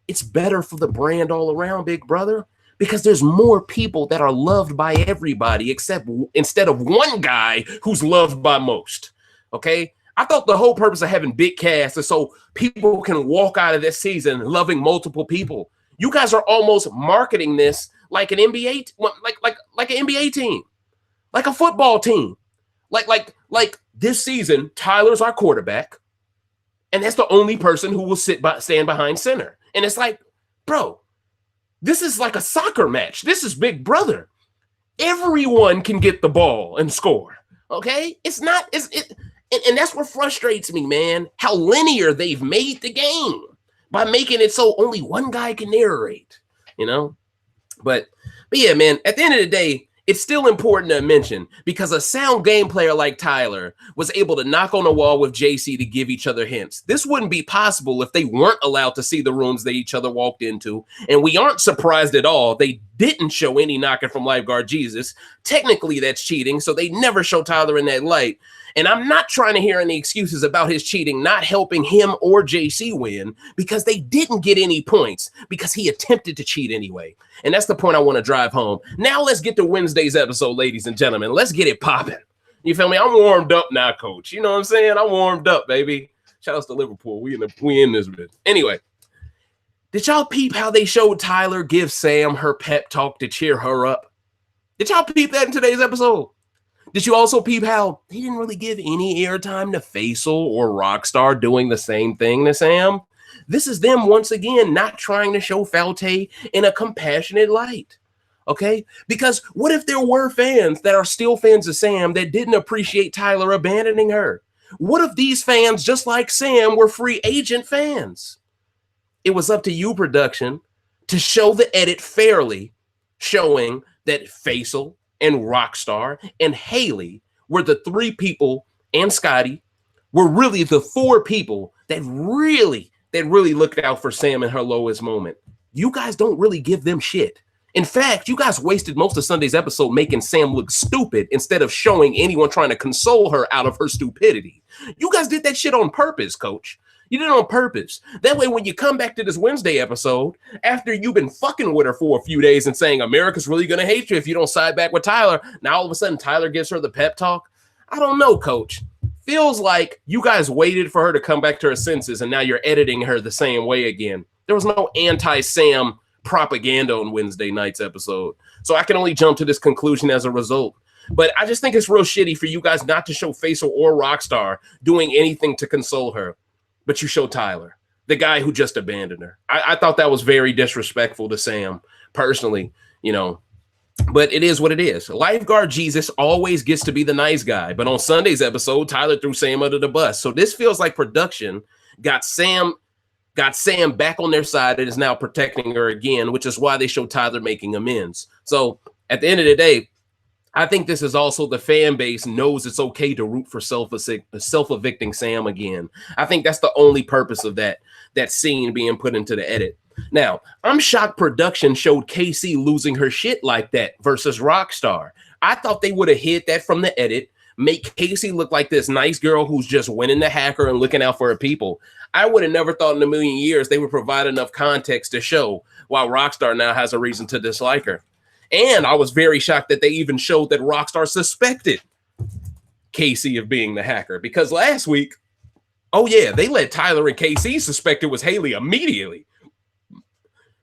it's better for the brand all around, big brother, because there's more people that are loved by everybody instead of one guy who's loved by most. Okay? I thought the whole purpose of having big casts is so people can walk out of this season loving multiple people. You guys are almost marketing this like an NBA, like an NBA team, like a football team, like this season. Tyler's our quarterback, and that's the only person who will stand behind center. And it's like, bro, this is like a soccer match. This is Big Brother. Everyone can get the ball and score. Okay, it's not. And that's what frustrates me, man, how linear they've made the game by making it so only one guy can narrate, you know? But yeah, man, at the end of the day, it's still important to mention because a sound game player like Tyler was able to knock on the wall with JC to give each other hints. This wouldn't be possible if they weren't allowed to see the rooms they each other walked into. And we aren't surprised at all. They didn't show any knocking from Lifeguard Jesus. Technically, that's cheating, so they never show Tyler in that light. And I'm not trying to hear any excuses about his cheating not helping him or JC win because they didn't get any points because he attempted to cheat anyway. And that's the point I want to drive home. Now let's get to Wednesday's episode, ladies and gentlemen. Let's get it popping. You feel me? I'm warmed up now, coach. You know what I'm saying? I'm warmed up, baby. Shout out to Liverpool. We in this bit. Anyway, did y'all peep how they showed Tyler give Sam her pep talk to cheer her up? Did y'all peep that in today's episode? Did you also peep how they didn't really give any airtime to Faisal or Rockstar doing the same thing to Sam? This is them once again not trying to show Falte in a compassionate light, okay? Because what if there were fans that are still fans of Sam that didn't appreciate Tyler abandoning her? What if these fans, just like Sam, were free agent fans? It was up to you, production, to show the edit fairly, showing that Faisal and Rockstar and Haley were the three people, and Scotty were really the four people that really looked out for Sam in her lowest moment. You guys don't really give them shit. In fact, you guys wasted most of Sunday's episode making Sam look stupid instead of showing anyone trying to console her out of her stupidity. You guys did that shit on purpose, coach. You did it on purpose. That way, when you come back to this Wednesday episode, after you've been fucking with her for a few days and saying America's really going to hate you if you don't side back with Tyler, now all of a sudden Tyler gives her the pep talk. I don't know, coach. Feels like you guys waited for her to come back to her senses and now you're editing her the same way again. There was no anti-Sam propaganda on Wednesday night's episode. So I can only jump to this conclusion as a result. But I just think it's real shitty for you guys not to show Faisal or Rockstar doing anything to console her. But you show Tyler, the guy who just abandoned her. I thought that was very disrespectful to Sam, personally, you know. But it is what it is. Lifeguard Jesus always gets to be the nice guy. But on Sunday's episode, Tyler threw Sam under the bus. So this feels like production got Sam got Sam back on their side and is now protecting her again, which is why they show Tyler making amends. So at the end of the day, I think this is also the fan base knows it's okay to root for self-evicting Sam again. I think that's the only purpose of that scene being put into the edit. Now, I'm shocked production showed Casey losing her shit like that versus Rockstar. I thought they would have hid that from the edit, make Casey look like this nice girl who's just winning the hacker and looking out for her people. I would have never thought in a million years they would provide enough context to show why Rockstar now has a reason to dislike her. And I was very shocked that they even showed that Rockstar suspected Casey of being the hacker, because last week, oh yeah, they let Tyler and Casey suspect it was Haley immediately.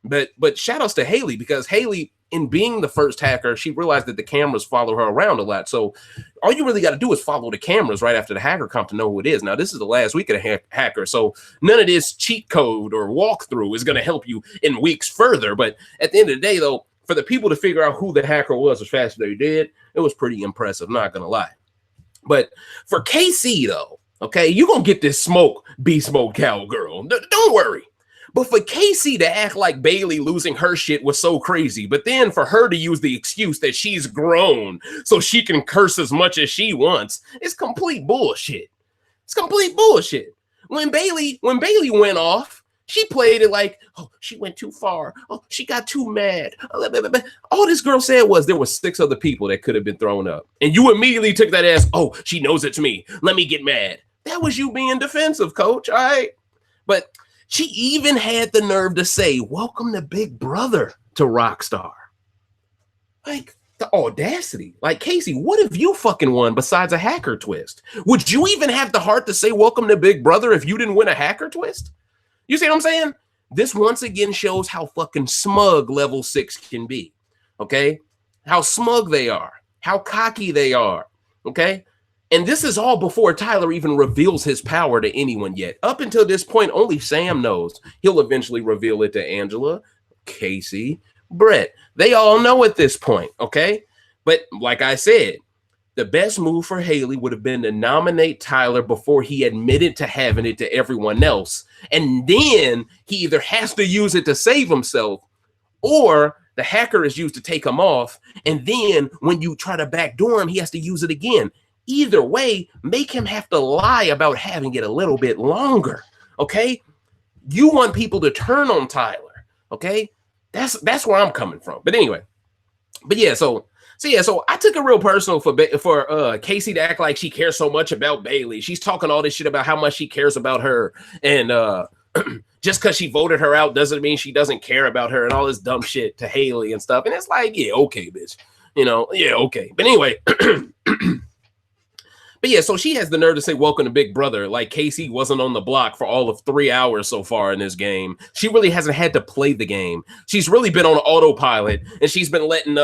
But shout outs to Haley, because Haley, in being the first hacker, she realized that the cameras follow her around a lot. So all you really got to do is follow the cameras right after the hacker come to know who it is. Now, this is the last week of the hacker, so none of this cheat code or walkthrough is going to help you in weeks further. But at the end of the day, though, for the people to figure out who the hacker was as fast as they did, it was pretty impressive, not going to lie. But for KC, though, okay, you're going to get this smoke, Beast Mode Cowgirl. Don't worry. But for Casey to act like Bailey losing her shit was so crazy, but then for her to use the excuse that she's grown so she can curse as much as she wants, it's complete bullshit. It's complete bullshit. When Bailey went off, she played it like, oh, she went too far. Oh, she got too mad. All this girl said was there were 6 other people that could have been thrown up. And you immediately took that as, oh, she knows it's me. Let me get mad. That was you being defensive, coach. All right. But she even had the nerve to say, welcome to Big Brother to Rockstar. Like, the audacity. Like, Casey, what have you fucking won besides a hacker twist? Would you even have the heart to say welcome to Big Brother if you didn't win a hacker twist? You see what I'm saying? This once again shows how fucking smug level 6 can be. Okay? How smug they are. How cocky they are. Okay? And this is all before Tyler even reveals his power to anyone yet. Up until this point, only Sam knows. He'll eventually reveal it to Angela, Casey, Brett. They all know at this point, okay? But like I said, the best move for Haley would have been to nominate Tyler before he admitted to having it to everyone else. And then he either has to use it to save himself, or the hacker is used to take him off. And then when you try to backdoor him, he has to use it again. Either way, make him have to lie about having it a little bit longer, okay? You want people to turn on Tyler, okay? That's where I'm coming from. But anyway, so I took it real personal for Casey to act like she cares so much about Bailey. She's talking all this shit about how much she cares about her, and just because she voted her out doesn't mean she doesn't care about her, and all this dumb shit to Haley and stuff. And it's like, yeah, okay, bitch, yeah, okay. But anyway. But yeah, so she has the nerve to say, welcome to Big Brother, like Casey wasn't on the block for all of 3 hours so far in this game. She really hasn't had to play the game. She's really been on autopilot, and she's been letting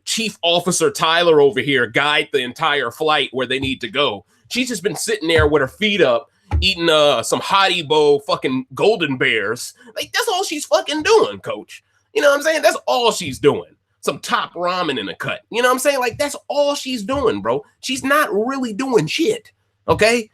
Chief Officer Tyler over here guide the entire flight where they need to go. She's just been sitting there with her feet up, eating some Haribo fucking golden bears. Like, that's all she's fucking doing, coach. You know what I'm saying? That's all she's doing. Some top ramen in a cut. You know what I'm saying? Like, that's all she's doing, bro. She's not really doing shit. Okay?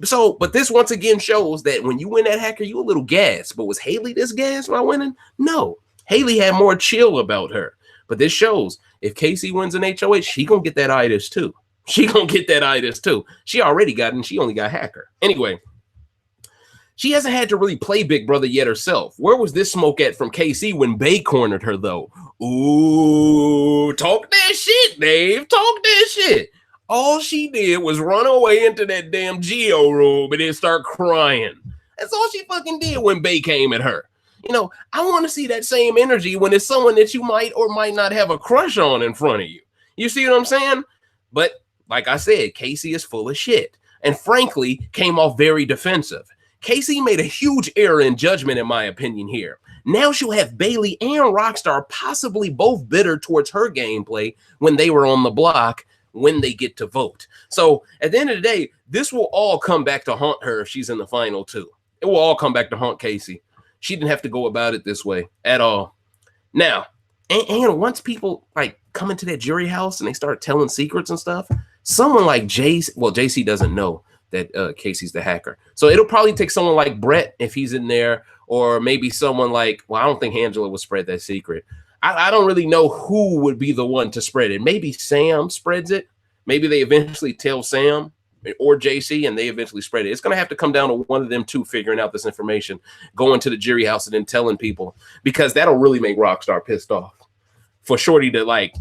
So, but this once again shows that when you win that hacker, you a little gassed. But was Haley this gassed while winning? No. Haley had more chill about her. But this shows if Casey wins an HOH, she gonna get that hiatus too. She gonna get that hiatus too. She already got it, and she only got hacker. Anyway, she hasn't had to really play Big Brother yet herself. Where was this smoke at from KC when Bay cornered her, though? Ooh, talk that shit, Dave. Talk that shit. All she did was run away into that damn Geo room and then start crying. That's all she fucking did when Bay came at her. I want to see that same energy when it's someone that you might or might not have a crush on in front of you. You see what I'm saying? But like I said, Casey is full of shit. And frankly, came off very defensive. Casey made a huge error in judgment, in my opinion, here. Now she'll have Bailey and Rockstar possibly both bitter towards her gameplay when they were on the block when they get to vote. So at the end of the day, this will all come back to haunt her if she's in the final too. It will all come back to haunt Casey. She didn't have to go about it this way at all. Now, and once people like come into that jury house and they start telling secrets and stuff, someone like JC doesn't know, that Casey's the hacker. So it'll probably take someone like Brett if he's in there, or maybe someone like, well, I don't think Angela would spread that secret. I don't really know who would be the one to spread it. Maybe Sam spreads it. Maybe they eventually tell Sam or JC and they eventually spread it. It's going to have to come down to one of them two figuring out this information, going to the jury house and then telling people, because that'll really make Rockstar pissed off for Shorty to like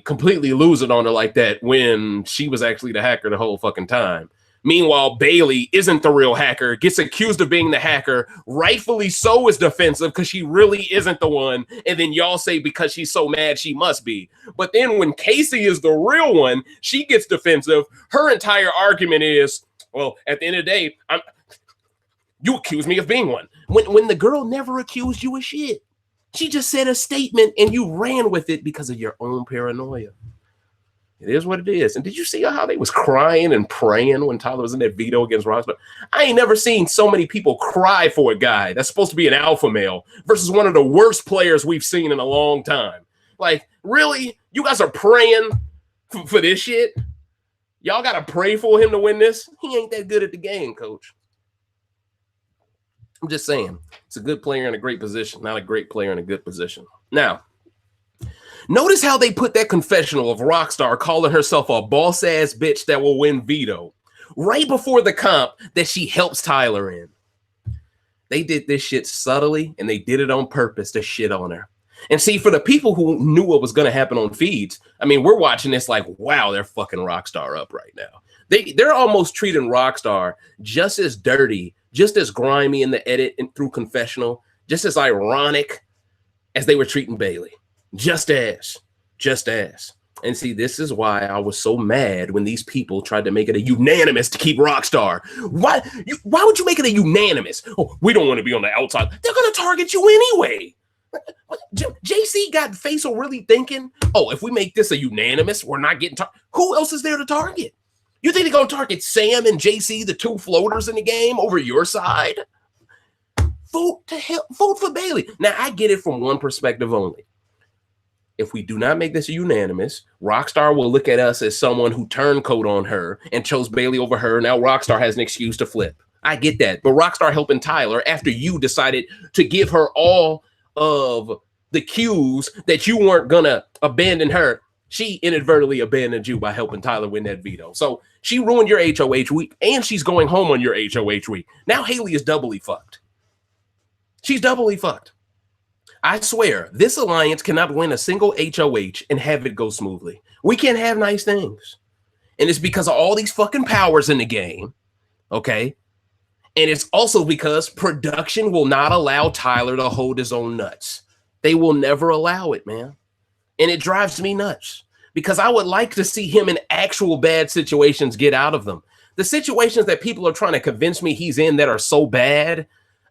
completely lose it on her like that when she was actually the hacker the whole fucking time. Meanwhile, Bailey isn't the real hacker, gets accused of being the hacker, rightfully so is defensive because she really isn't the one. And then y'all say because she's so mad, she must be. But then when Casey is the real one, she gets defensive. Her entire argument is, well, at the end of the day, you accuse me of being one. When the girl never accused you of shit. She just said a statement and you ran with it because of your own paranoia. It is what it is. And did you see how they was crying and praying when Tyler was in that veto against Rockstar? I ain't never seen so many people cry for a guy that's supposed to be an alpha male versus one of the worst players we've seen in a long time. Like, really? You guys are praying for this shit? Y'all got to pray for him to win this? He ain't that good at the game, coach. I'm just saying. It's a good player in a great position, not a great player in a good position. Now, notice how they put that confessional of Rockstar calling herself a boss-ass bitch that will win veto right before the comp that she helps Tyler in. They did this shit subtly, and they did it on purpose to shit on her. And see, for the people who knew what was going to happen on feeds, I mean, we're watching this like, wow, they're fucking Rockstar up right now. They're almost treating Rockstar just as dirty, just as grimy in the edit and through confessional, just as ironic as they were treating Bailey. Just as. And see, this is why I was so mad when these people tried to make it a unanimous to keep Rockstar. Why would you make it a unanimous? Oh, we don't want to be on the outside. They're going to target you anyway. JC got Faisal really thinking, oh, if we make this a unanimous, we're not getting targeted. Who else is there to target? You think they're going to target Sam and JC, the two floaters in the game, over your side? Vote for Bailey. Now, I get it from one perspective only. If we do not make this a unanimous, Rockstar will look at us as someone who turncoat on her and chose Bailey over her. Now Rockstar has an excuse to flip. I get that. But Rockstar helping Tyler after you decided to give her all of the cues that you weren't going to abandon her. She inadvertently abandoned you by helping Tyler win that veto. So she ruined your HOH week and she's going home on your HOH week. Now Haley is doubly fucked. She's doubly fucked. I swear, this alliance cannot win a single HOH and have it go smoothly. We can't have nice things. And it's because of all these fucking powers in the game, okay? And it's also because production will not allow Tyler to hold his own nuts. They will never allow it, man. And it drives me nuts because I would like to see him in actual bad situations get out of them. The situations that people are trying to convince me he's in that are so bad,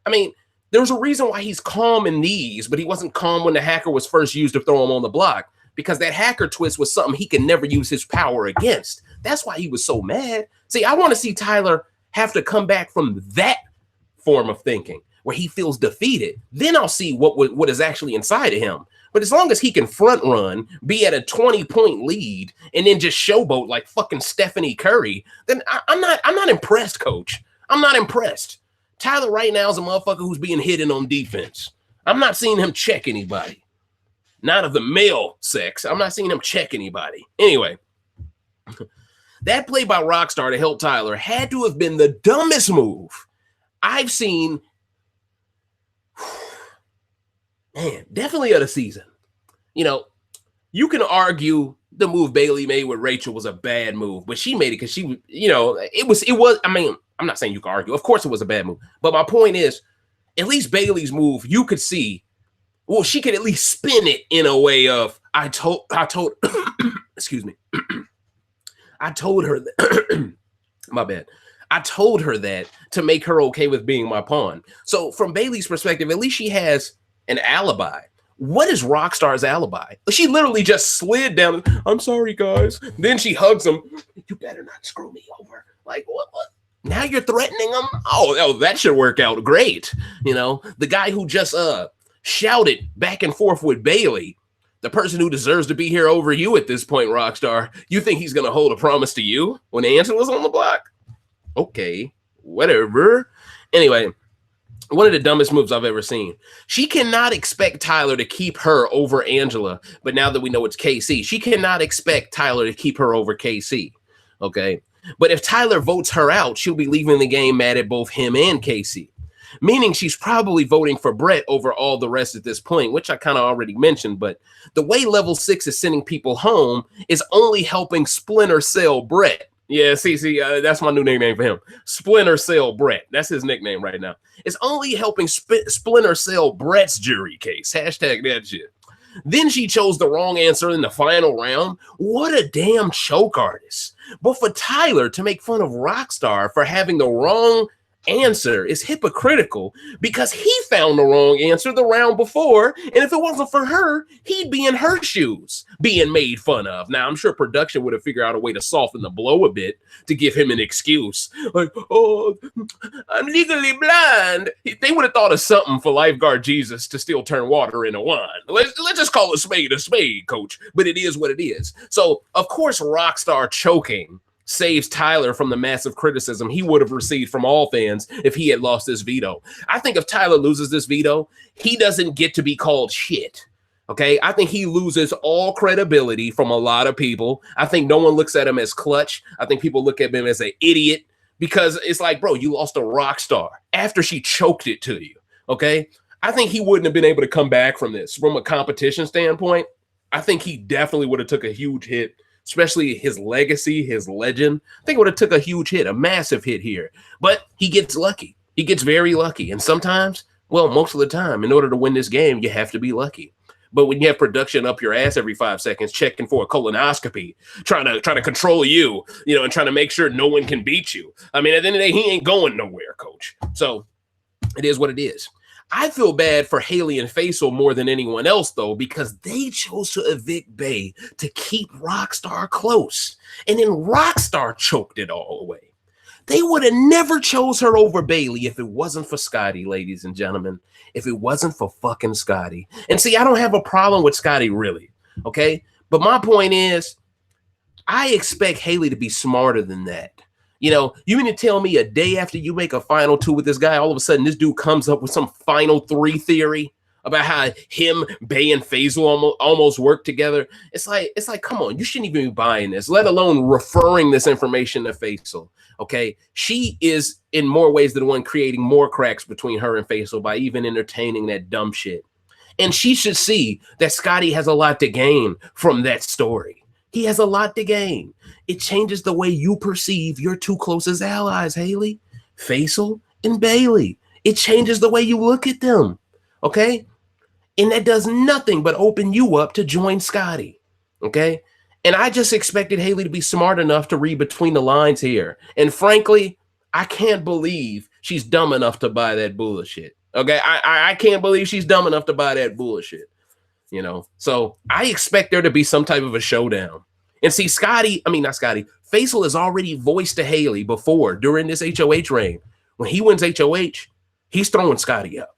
I mean, there's a reason why he's calm in these, but he wasn't calm when the hacker was first used to throw him on the block, because that hacker twist was something he could never use his power against. That's why he was so mad. See, I want to see Tyler have to come back from that form of thinking where he feels defeated. Then I'll see what is actually inside of him. But as long as he can front run, be at a 20-point lead, and then just showboat like fucking Stephanie Curry, then I'm not impressed, coach. I'm not impressed. Tyler right now is a motherfucker who's being hidden on defense. I'm not seeing him check anybody. Not of the male sex. I'm not seeing him check anybody. Anyway, that play by Rockstar to help Tyler had to have been the dumbest move I've seen. Man, definitely of the season. You know, you can argue the move Bailey made with Rachel was a bad move, but she made it because she, you know, it was, I mean, I'm not saying you can argue. Of course it was a bad move. But my point is, at least Bailey's move, you could see, well, she could at least spin it in a way of, I told, excuse me. I told her that, my bad. I told her that to make her okay with being my pawn. So from Bailey's perspective, at least she has an alibi. What is Rockstar's alibi? She literally just slid down. I'm sorry, guys. Then she hugs him. You better not screw me over. Like, what? Now you're threatening him? Oh, that should work out great. You know, the guy who just shouted back and forth with Bailey, the person who deserves to be here over you at this point, Rockstar, you think he's going to hold a promise to you when Angela's on the block? Okay, whatever. Anyway, one of the dumbest moves I've ever seen. She cannot expect Tyler to keep her over Angela, but now that we know it's KC, she cannot expect Tyler to keep her over KC. Okay. But if Tyler votes her out, she'll be leaving the game mad at both him and KC. Meaning she's probably voting for Brett over all the rest at this point, which I kind of already mentioned. But the way level 6 is sending people home is only helping Splinter Cell Brett. Yeah, see, that's my new nickname for him. Splinter Cell Brett. That's his nickname right now. It's only helping Splinter Cell Brett's jury case. Hashtag that shit. Then she chose the wrong answer in the final round. What a damn choke artist. But for Tyler to make fun of Rockstar for having the wrong answer is hypocritical because he found the wrong answer the round before, and if it wasn't for her, he'd be in her shoes being made fun of. Now I'm sure production would have figured out a way to soften the blow a bit to give him an excuse, like, oh, I'm legally blind. They would have thought of something for lifeguard Jesus to still turn water into wine. Let's just call a spade, coach, but it is what it is. So of course Rockstar choking saves Tyler from the massive criticism he would have received from all fans if he had lost this veto. I think if Tyler loses this veto, he doesn't get to be called shit. Okay, I think he loses all credibility from a lot of people. I think no one looks at him as clutch. I think people look at him as an idiot because it's like, bro, you lost a rock star after she choked it to you. Okay, I think he wouldn't have been able to come back from this from a competition standpoint. I think he definitely would have took a huge hit, especially his legacy, his legend. I think it would have took a huge hit, a massive hit here. But he gets lucky. He gets very lucky. And sometimes, well, most of the time, in order to win this game, you have to be lucky. But when you have production up your ass every 5 seconds, checking for a colonoscopy, trying to control you, and trying to make sure no one can beat you. I mean, at the end of the day, he ain't going nowhere, coach. So it is what it is. I feel bad for Haley and Faisal more than anyone else, though, because they chose to evict Bay to keep Rockstar close. And then Rockstar choked it all away. They would have never chose her over Bailey if it wasn't for Scotty, ladies and gentlemen. If it wasn't for fucking Scotty. And see, I don't have a problem with Scotty, really. Okay? But my point is, I expect Haley to be smarter than that. You mean to tell me a day after you make a final 2 with this guy, all of a sudden this dude comes up with some final 3 theory about how him, Bay, and Faisal almost work together? It's like, come on, you shouldn't even be buying this, let alone referring this information to Faisal. Okay, she is in more ways than one creating more cracks between her and Faisal by even entertaining that dumb shit. And she should see that Scotty has a lot to gain from that story. He has a lot to gain. It changes the way you perceive your 2 closest allies, Haley, Faisal, and Bailey. It changes the way you look at them, okay? And that does nothing but open you up to join Scotty, okay? And I just expected Haley to be smart enough to read between the lines here. And frankly, I can't believe she's dumb enough to buy that bullshit, okay? I can't believe she's dumb enough to buy that bullshit. So I expect there to be some type of a showdown. And see, Faisal has already voiced to Haley before during this HOH reign. When he wins HOH, he's throwing Scotty up.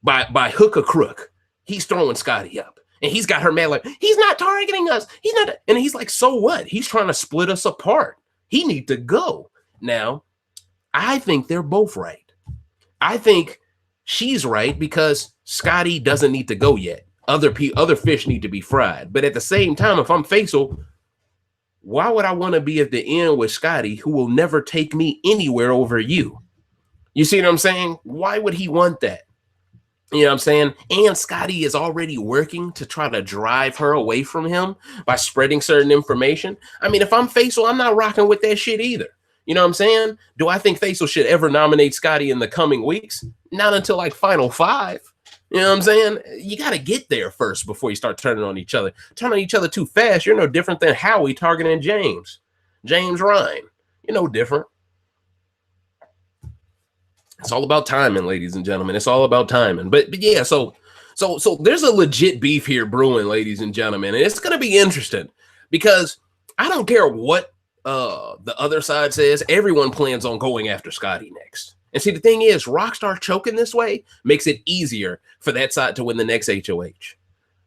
By hook or crook, he's throwing Scotty up. And he's got her mad like, he's not targeting us. He's not. And he's like, so what? He's trying to split us apart. He needs to go. Now, I think they're both right. I think she's right because Scotty doesn't need to go yet. Other fish need to be fried. But at the same time, if I'm Faisal, why would I want to be at the end with Scotty, who will never take me anywhere over you? You see what I'm saying? Why would he want that? You know what I'm saying? And Scotty is already working to try to drive her away from him by spreading certain information. I mean, if I'm Faisal, I'm not rocking with that shit either. You know what I'm saying? Do I think Faisal should ever nominate Scotty in the coming weeks? Not until like Final 5. You know what I'm saying? You got to get there first before you start turning on each other. Turn on each other too fast, you're no different than Howie targeting James Ryan. You're no different. It's all about timing, ladies and gentlemen. It's all about timing. But yeah, so there's a legit beef here brewing, ladies and gentlemen. And it's going to be interesting because I don't care what the other side says. Everyone plans on going after Scotty next. And see, the thing is, Rockstar choking this way makes it easier for that side to win the next HOH.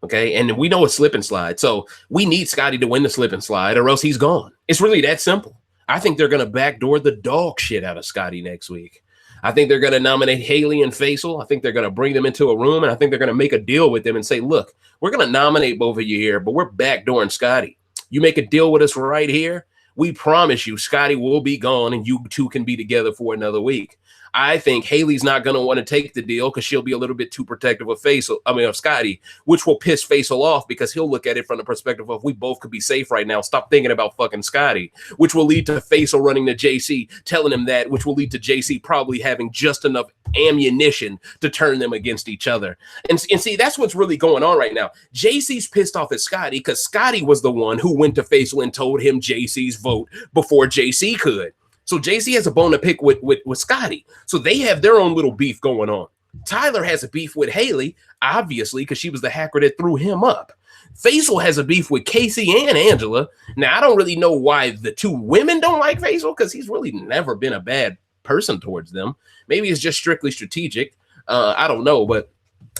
Okay, and we know it's slip and slide. So we need Scotty to win the slip and slide or else he's gone. It's really that simple. I think they're going to backdoor the dog shit out of Scotty next week. I think they're going to nominate Haley and Faisal. I think they're going to bring them into a room, and I think they're going to make a deal with them and say, look, we're going to nominate both of you here, but we're backdooring Scotty. You make a deal with us right here, we promise you Scotty will be gone and you two can be together for another week. I think Haley's not going to want to take the deal because she'll be a little bit too protective of of Scotty, which will piss Faisal off because he'll look at it from the perspective of we both could be safe right now. Stop thinking about fucking Scotty, which will lead to Faisal running to JC, telling him that, which will lead to JC probably having just enough ammunition to turn them against each other. And see, that's what's really going on right now. JC's pissed off at Scotty because Scotty was the one who went to Faisal and told him JC's vote before JC could. So JC has a bone to pick with Scotty. So they have their own little beef going on. Tyler has a beef with Haley, obviously, because she was the hacker that threw him up. Faisal has a beef with Casey and Angela. Now, I don't really know why the two women don't like Faisal because he's really never been a bad person towards them. Maybe it's just strictly strategic. I don't know, but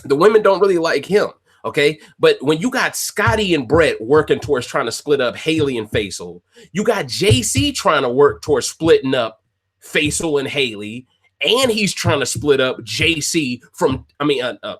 the women don't really like him. Okay, but when you got Scotty and Brett working towards trying to split up Haley and Faisal, you got JC trying to work towards splitting up Faisal and Haley, and he's trying to split up JC from,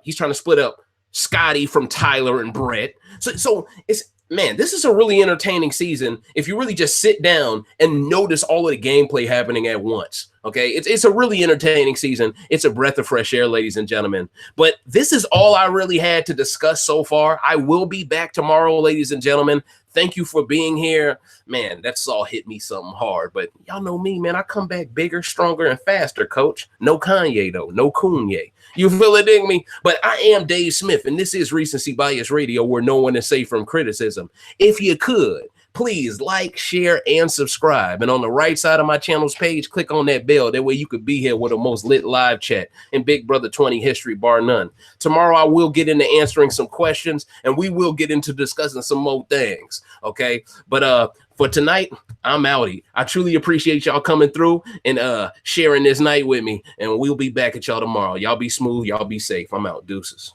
he's trying to split up Scotty from Tyler and Brett. So it's, man, this is a really entertaining season if you really just sit down and notice all of the gameplay happening at once. Okay, it's a really entertaining season. It's a breath of fresh air, ladies and gentlemen. But this is all I really had to discuss so far. I will be back tomorrow, ladies and gentlemen. Thank you for being here. Man, that's all hit me something hard. But y'all know me, man. I come back bigger, stronger, and faster, coach. No Kanye, though. No Kanye. You feel it, dig me? But I am Dave Smith, and this is Recency Bias Radio, where no one is safe from criticism. If you could, please like, share, and subscribe. And on the right side of my channel's page, click on that bell. That way you could be here with the most lit live chat in Big Brother 20 history, bar none. Tomorrow, I will get into answering some questions, and we will get into discussing some more things, okay? But for tonight, I'm outie. I truly appreciate y'all coming through and sharing this night with me, and we'll be back at y'all tomorrow. Y'all be smooth. Y'all be safe. I'm out. Deuces.